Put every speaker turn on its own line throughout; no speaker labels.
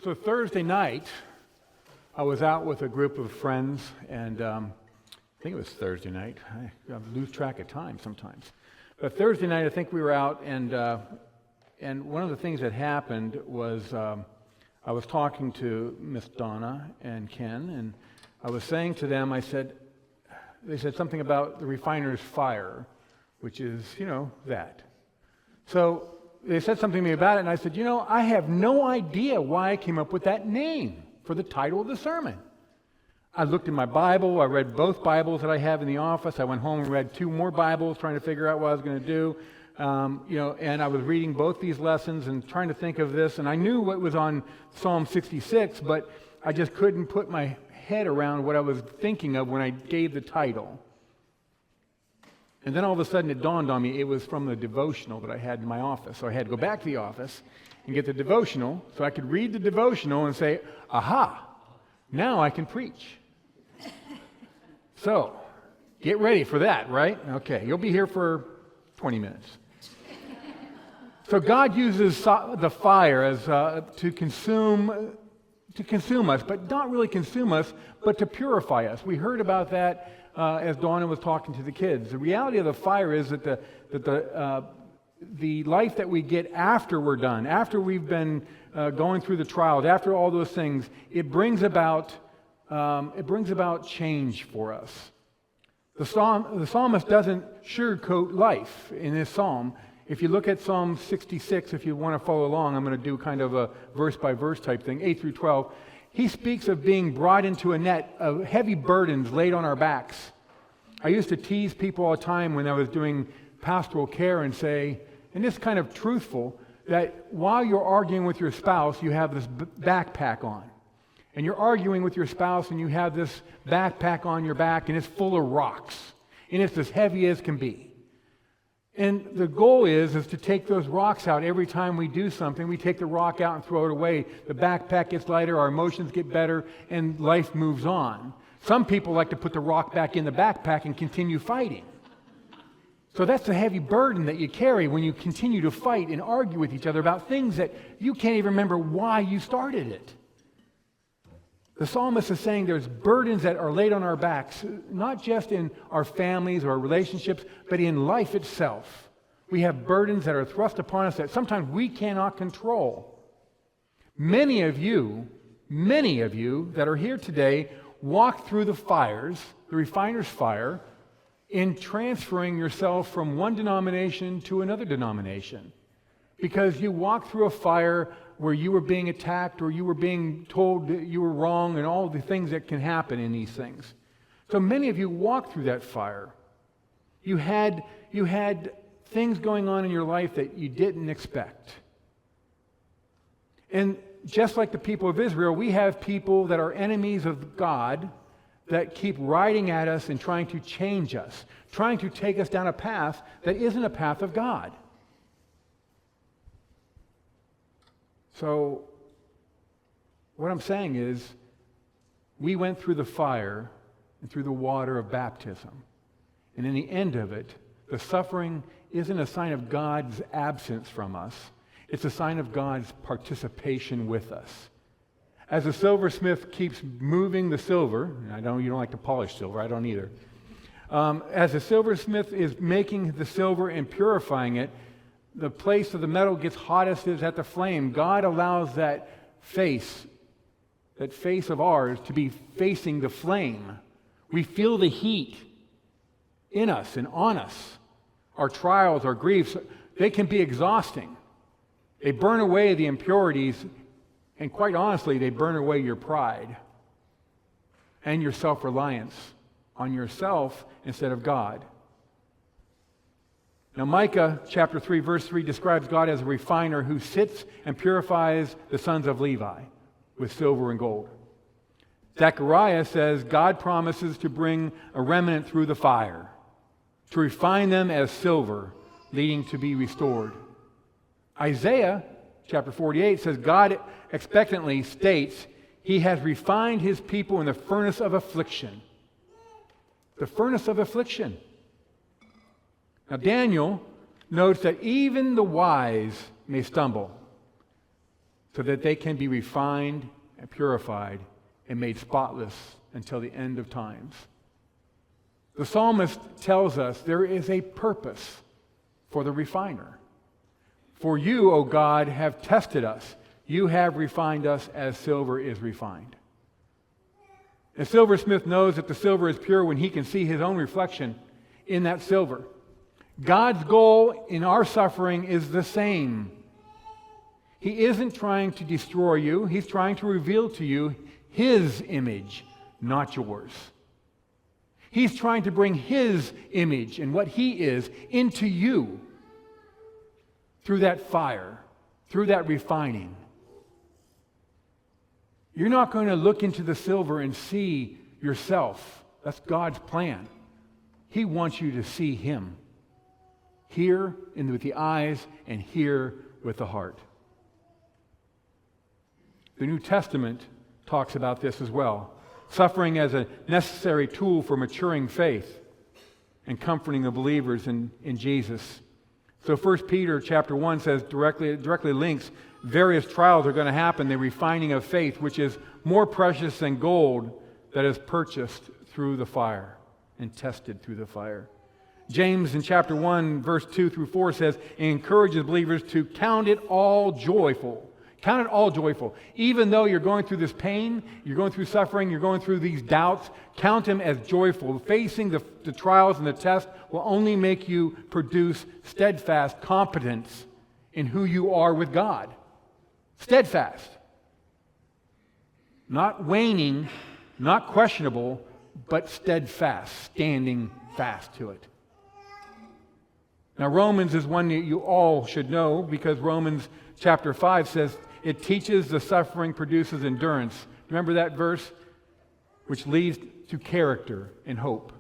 So Thursday night, I was out with a group of friends, and I think it was Thursday night. I lose track of time sometimes. But Thursday night, I think we were out, and one of the things that happened was I was talking to Miss Donna and Ken, and I was saying to them, they said something about the refiner's fire, which is, that. So they said something to me about it, and I said, I have no idea why I came up with that name for the title of the sermon. I looked in my Bible. I read both Bibles that I have in the office. I went home and read 2 more Bibles, trying to figure out what I was going to do. And I was reading both these lessons and trying to think of this, and I knew what was on Psalm 66, but I just couldn't put my head around what I was thinking of when I gave the title. And then all of a sudden it dawned on me it was from the devotional that I had in my office. So I had to go back to the office and get the devotional so I could read the devotional and say, aha, now I can preach. So get ready for that, right? Okay, you'll be here for 20 minutes. So God uses the fire as to consume us, but not really consume us, but to purify us. We heard about that as Donna was talking to the kids. The reality of the fire is that the life that we get after we're done, after we've been going through the trials, after all those things, it brings about change for us. The psalmist doesn't sugarcoat life in this psalm. If you look at Psalm 66, if you want to follow along, I'm going to do kind of a verse-by-verse type thing, 8 through 12. He speaks of being brought into a net of heavy burdens laid on our backs. I used to tease people all the time when I was doing pastoral care and say, and this is kind of truthful, that while you're arguing with your spouse, you have this backpack on. And you're arguing with your spouse and you have this backpack on your back and it's full of rocks. And it's as heavy as can be. And the goal is to take those rocks out every time we do something. We take the rock out and throw it away. The backpack gets lighter, our emotions get better, and life moves on. Some people like to put the rock back in the backpack and continue fighting. So that's the heavy burden that you carry when you continue to fight and argue with each other about things that you can't even remember why you started it. The psalmist is saying there's burdens that are laid on our backs, not just in our families or our relationships, but in life itself. We have burdens that are thrust upon us that sometimes we cannot control. Many of you that are here today walk through the fires, the refiner's fire, in transferring yourself from one denomination to another denomination. Because you walk through a fire where you were being attacked or you were being told that you were wrong and all the things that can happen in these things. So many of you walked through that fire. You had things going on in your life that you didn't expect. And just like the people of Israel, we have people that are enemies of God that keep riding at us and trying to change us, trying to take us down a path that isn't a path of God. So, what I'm saying is, we went through the fire and through the water of baptism. And in the end of it, the suffering isn't a sign of God's absence from us. It's a sign of God's participation with us. As the silversmith keeps moving the silver, and I know you don't like to polish silver, I don't either. As the silversmith is making the silver and purifying it, the place of the metal gets hottest is at the flame. God allows that face of ours to be facing the flame. We feel the heat in us and on us. Our trials, our griefs, they can be exhausting. They burn away the impurities, and quite honestly, they burn away your pride and your self-reliance on yourself instead of God. Now, Micah chapter 3, verse 3 describes God as a refiner who sits and purifies the sons of Levi with silver and gold. Zechariah says God promises to bring a remnant through the fire, to refine them as silver, leading to be restored. Isaiah chapter 48 says God expectantly states he has refined his people in the furnace of affliction. The furnace of affliction. Now, Daniel notes that even the wise may stumble. so that they can be refined and purified and made spotless until the end of times. The psalmist tells us there is a purpose for the refiner. For you, O God, have tested us. You have refined us as silver is refined. A silversmith knows that the silver is pure when he can see his own reflection in that silver. God's goal in our suffering is the same. He isn't trying to destroy you. He's trying to reveal to you His image, not yours. He's trying to bring His image and what He is into you through that fire, through that refining. You're not going to look into the silver and see yourself. That's God's plan. He wants you to see Him. Hear with the eyes and hear with the heart. The New Testament talks about this as well. Suffering as a necessary tool for maturing faith and comforting the believers in Jesus. So 1 Peter chapter 1 says, directly links, various trials are going to happen, the refining of faith, which is more precious than gold that is purchased through the fire and tested through the fire. James in chapter 1, verse 2 through 4 says, it encourages believers to count it all joyful. Count it all joyful. Even though you're going through this pain, you're going through suffering, you're going through these doubts, count them as joyful. Facing the trials and the tests will only make you produce steadfast competence in who you are with God. Steadfast. Not waning, not questionable, but steadfast, standing fast to it. Now, Romans is one that you all should know because Romans chapter 5 says it teaches the suffering produces endurance. Remember that verse? Which leads to character and hope.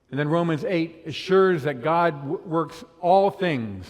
And then Romans 8 assures that God works all things,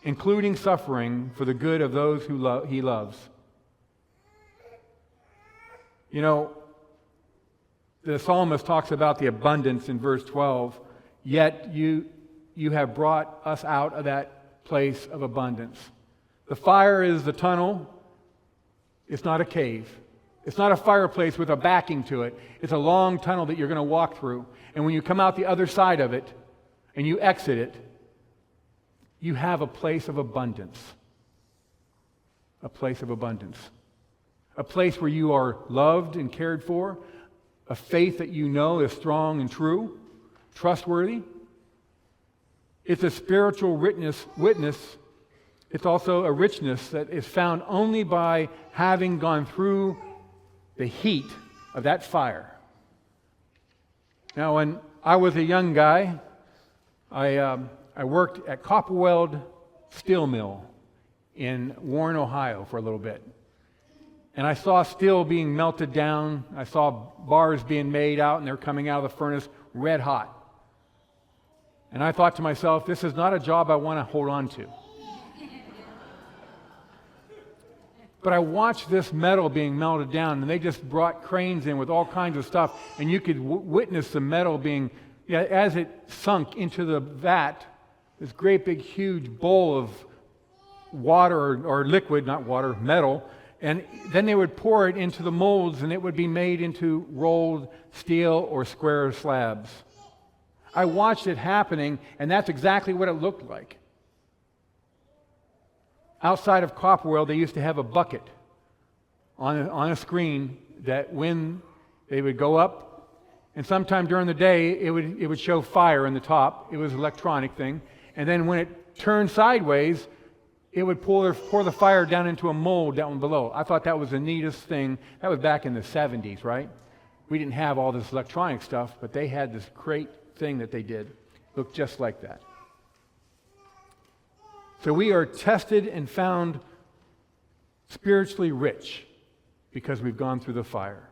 including suffering, for the good of those who He loves. You know, the psalmist talks about the abundance in verse 12, yet you have brought us out of that place of abundance. The fire is the tunnel. It's not a cave. It's not a fireplace with a backing to it. It's a long tunnel that you're going to walk through. And when you come out the other side of it and you exit it, you have a place of abundance. A place of abundance. A place where you are loved and cared for. A faith that you know is strong and true, trustworthy. It's a spiritual witness. It's also a richness that is found only by having gone through the heat of that fire. Now, when I was a young guy, I worked at Copperweld Steel Mill in Warren, Ohio for a little bit. And I saw steel being melted down. I saw bars being made out, and they're coming out of the furnace red hot. And I thought to myself, this is not a job I want to hold on to. But I watched this metal being melted down, and they just brought cranes in with all kinds of stuff, and you could witness the metal being, as it sunk into the vat, this great big huge bowl of water or liquid, not water, metal, and then they would pour it into the molds, and it would be made into rolled steel or square slabs. I watched it happening, and that's exactly what it looked like. Outside of Copperweld, they used to have a bucket on a screen that when they would go up, and sometime during the day, it would show fire in the top. It was an electronic thing. And then when it turned sideways, it would pour the fire down into a mold down below. I thought that was the neatest thing. That was back in the 70s, right? We didn't have all this electronic stuff, but they had this great thing that they did. Looked just like that. So we are tested and found spiritually rich because we've gone through the fire.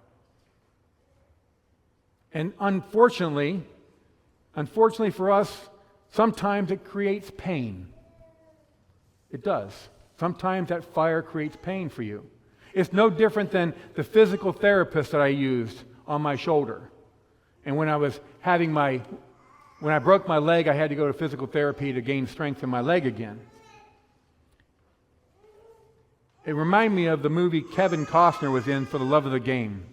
And unfortunately for us, sometimes it creates pain. It does. Sometimes that fire creates pain for you. It's no different than the physical therapist that I used on my shoulder. And when I broke my leg, I had to go to physical therapy to gain strength in my leg again. It reminded me of the movie Kevin Costner was in, For the Love of the Game.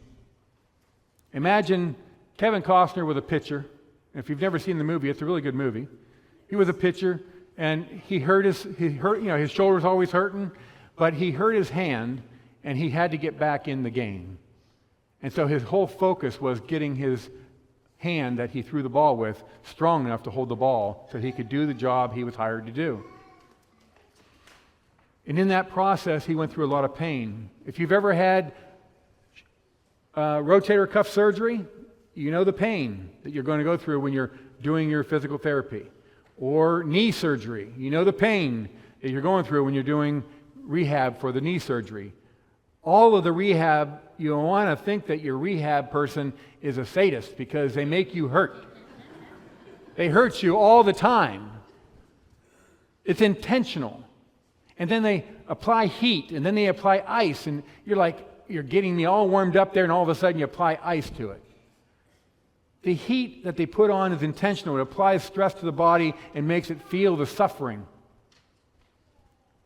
Imagine Kevin Costner with a pitcher. If you've never seen the movie, it's a really good movie. He was a pitcher, and his shoulder's always hurting, but he hurt his hand, and he had to get back in the game. And so his whole focus was getting his hand that he threw the ball with strong enough to hold the ball so he could do the job he was hired to do. And in that process, he went through a lot of pain. If you've ever had rotator cuff surgery, you know the pain that you're going to go through when you're doing your physical therapy. Or knee surgery, you know the pain that you're going through when you're doing rehab for the knee surgery. All of the rehab, you want to think that your rehab person is a sadist because they make you hurt. They hurt you all the time. It's intentional. And then they apply heat, and then they apply ice, and you're like, you're getting me all warmed up there, and all of a sudden you apply ice to it. The heat that they put on is intentional. It applies stress to the body and makes it feel the suffering.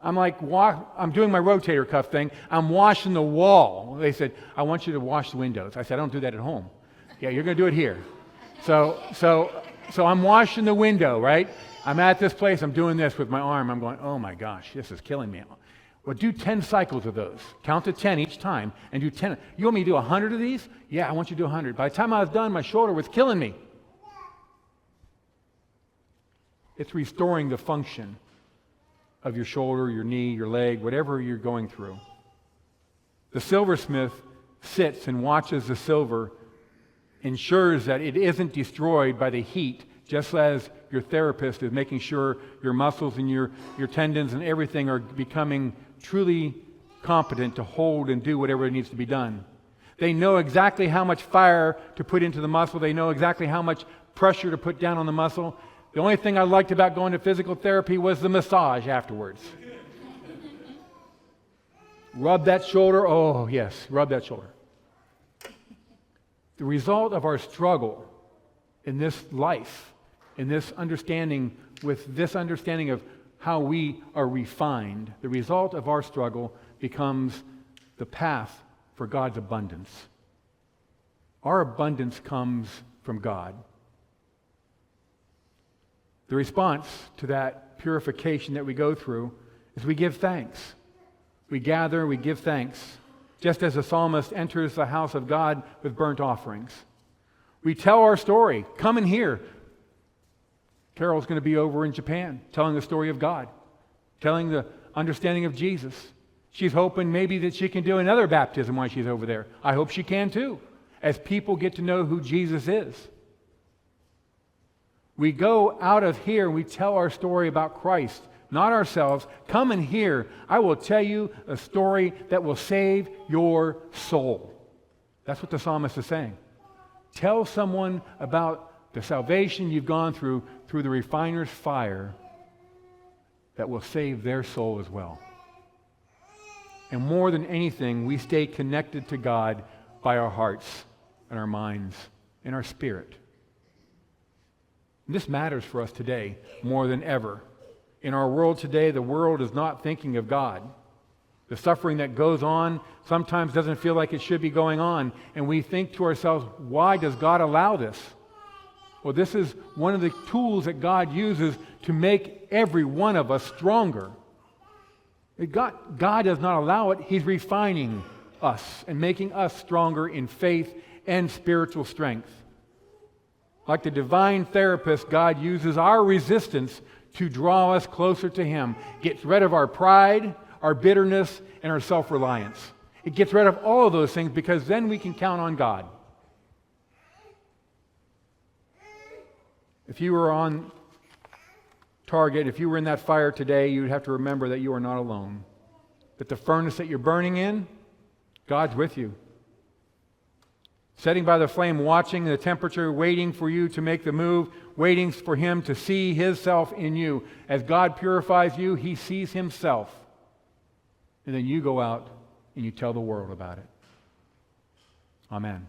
I'm doing my rotator cuff thing. I'm washing the wall. They said, I want you to wash the windows. I said, I don't do that at home. Yeah, you're going to do it here. So I'm washing the window, right? I'm at this place. I'm doing this with my arm. I'm going, oh my gosh, this is killing me. Well, do 10 cycles of those. Count to 10 each time and do 10. You want me to do 100 of these? Yeah, I want you to do 100. By the time I was done, my shoulder was killing me. It's restoring the function of your shoulder, your knee, your leg, whatever you're going through. The silversmith sits and watches the silver, ensures that it isn't destroyed by the heat, just as your therapist is making sure your muscles and your tendons and everything are becoming truly competent to hold and do whatever needs to be done. They know exactly how much fire to put into the muscle. They know exactly how much pressure to put down on the muscle. The only thing I liked about going to physical therapy was the massage afterwards. Rub that shoulder. Oh, yes, rub that shoulder. The result of our struggle in this life, in this understanding, with this understanding of how we are refined, the result of our struggle becomes the path for God's abundance. Our abundance comes from God. The response to that purification that we go through is we give thanks. We gather, we give thanks, just as the psalmist enters the house of God with burnt offerings. We tell our story. Come and hear. Carol's going to be over in Japan telling the story of God, telling the understanding of Jesus. She's hoping maybe that she can do another baptism while she's over there. I hope she can too, as people get to know who Jesus is. We go out of here and we tell our story about Christ, not ourselves. Come and hear. I will tell you a story that will save your soul. That's what the psalmist is saying. Tell someone about the salvation you've gone through the refiner's fire that will save their soul as well. And more than anything, we stay connected to God by our hearts and our minds and our spirit. And this matters for us today more than ever. In our world today, the world is not thinking of God. The suffering that goes on sometimes doesn't feel like it should be going on. And we think to ourselves, why does God allow this? Well, this is one of the tools that God uses to make every one of us stronger. God does not allow it. He's refining us and making us stronger in faith and spiritual strength. Like the divine therapist, God uses our resistance to draw us closer to Him. Gets rid of our pride, our bitterness, and our self-reliance. It gets rid of all of those things because then we can count on God. If you were on target, if you were in that fire today, you'd have to remember that you are not alone. That the furnace that you're burning in, God's with you. Sitting by the flame, watching the temperature, waiting for you to make the move, waiting for Him to see His self in you. As God purifies you, He sees Himself. And then you go out and you tell the world about it. Amen.